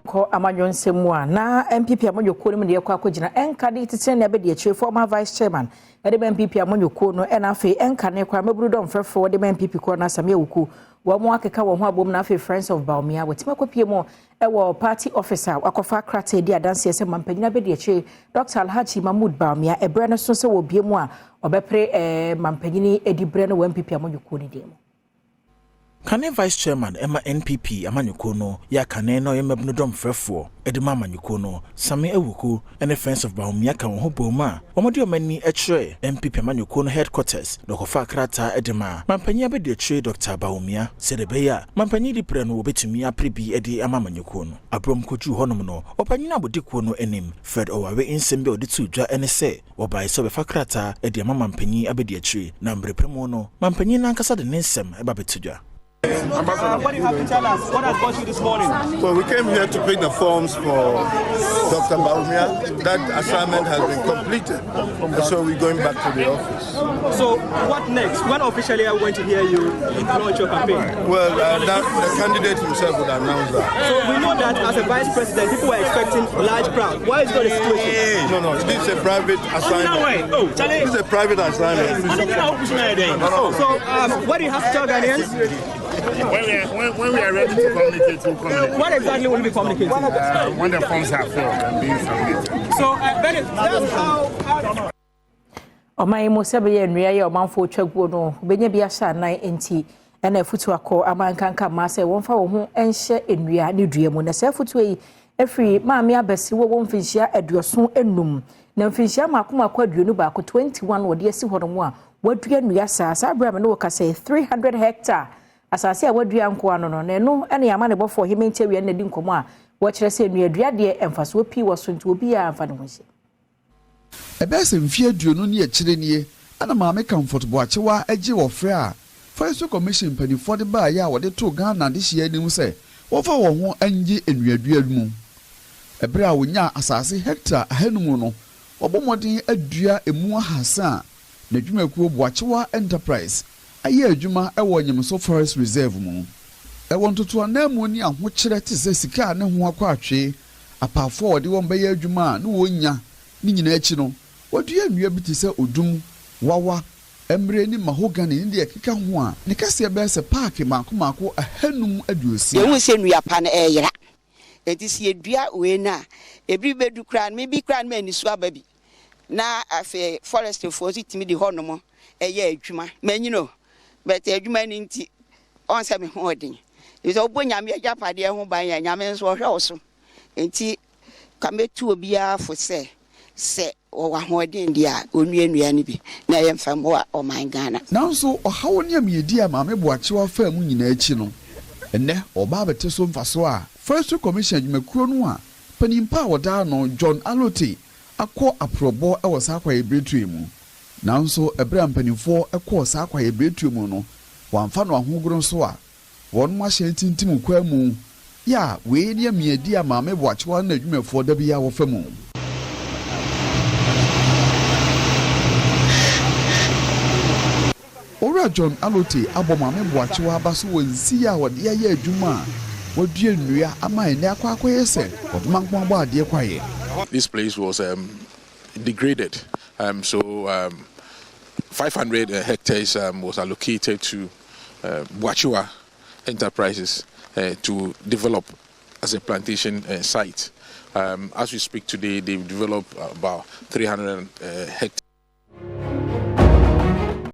ko amanyon semwa na MPP amanyoko no de kwa akogina enka de tete na be de chire former vice chairman e de MPP amanyoko no e na afi enka ne kwa maburu do mfefo de MPP ko na Samia Wuku wo mo akeka wo ho abom na afi Friends of Baumia wetima kopie mo e wo party officer akofa krata di adanse ese mampanyina be de chire Dr. Alhaji Mahmoud Baumia e bre no so se wo bie mu a obepre mampanyini edi bre no MPP amanyoko ni de mo Kane Vice Chairman Emma NPP amanyuko no ya kane no yemebno dom frefo edema amanyuko no Same Ewuku ene Friends of Baumia ka wo boma omodi omani echre MPP amanyuko no headquarters dokofa krata edema mampanyi abedi echre Dr. Baumia sedebeya mampanyi di pre no obetumi aprebi edi amanyuko no abrom koju honom no opanyi na bodiko no enim Fred Owawe insembe oditu dwa ene se obai so befa krata edi mampanyi abedi echre na mbrepemo no mampanyi na nkasa de nensem eba betudwa. What do you have to tell us? What has brought you this morning? Well, we came here to pick the forms for Dr. Baumia. That assignment has been completed, and so we're going back to the office. So, what next? When officially are we going to hear you launch your campaign? Well, the candidate himself would announce that. So, we know that as a vice president, people were expecting a large crowd. Why is that the situation? No, this is a private assignment. This is a private assignment. So, what do you have to tell Ghanaians? When we are ready to communicate, we'll communicate. What exactly will be communicated? When the forms are filled and being submitted. So, that's how Omai Mosebe ye nria ye omanfo twagwo no benye bia sha nan enti ena futu akọ amankanka ma se wonfa wo ho enhye enua ne dua mu na se futu yi efri maami abesi wo wonfinhia aduoso enum na mfinhia makoma kwa aduonu ba ko 21 wode asi hono mu a wadua nua sa abram no ka se 300 hectare asase a wadua nko ano no na no ene yama ne bofo himenti wi na di nkomo a wo kire se nua dua de emfaso pi wo so nti obi a amfa ne ho hye ebese mfie aduonu ne akire nie ana maame comfort boachewa agi wo frɛ a Forestry Commission panifo de ba ya wode to Ghana de hye anim sɛ wofa wo ho anyi enuadua mu ebre a wonya asase hectare ahanum no obomodin adua emu ahasa na dwumakuo boachewa enterprise aye adwuma ewo nyemso forest reserve mu ewo ntoto anamu ni ahokyere te sɛ sika ne ho akɔ atwe apafo wode won bɛyɛ adwuma na wonya ni nyina achi no wadua nnua bi te sɛ odum wawa emre ni mahogany ni de keka ho a ne kase be se park mako ahanum aduosi ehu se nnua pa na eyira enti se edua we na ebri bedu kran me bi kran me nisu ababi na afi forest force timi di honom eye adwuma manyino but adwuma ni nti on se me ho odin is obonya me ajapade ho ban ya nyame nso hwe oso enti kametu obia fo se wa hodin dia onuanua ni bi na yemfa mo o man Ghana nanso ohawo ne amiedi a maame boachewa fa mu nyina achi no enne oba bete so mfaso a Forestry Commission adwumakuo no a panimpa woda no John Alote akọ aprobo e wo sakwa ebretu mu nanso ebra mpanimfo ekọ sakwa ebretu mu no wamfa no ahogoro so a won ma hye tintim kwa mu ya we ne amiedi a maame boachewa na adwumafo da bia wo fa mu Ora John Alote abomame boachewa abaso wonsi ya wode ya adwuma wadua nnua ama ene akwakoye se odumankwa bo ade kwaye. This place was degraded, so 500 hectares was allocated to Boachewa Enterprises to develop as a plantation site. As we speak today, they've developed about 300 hectares.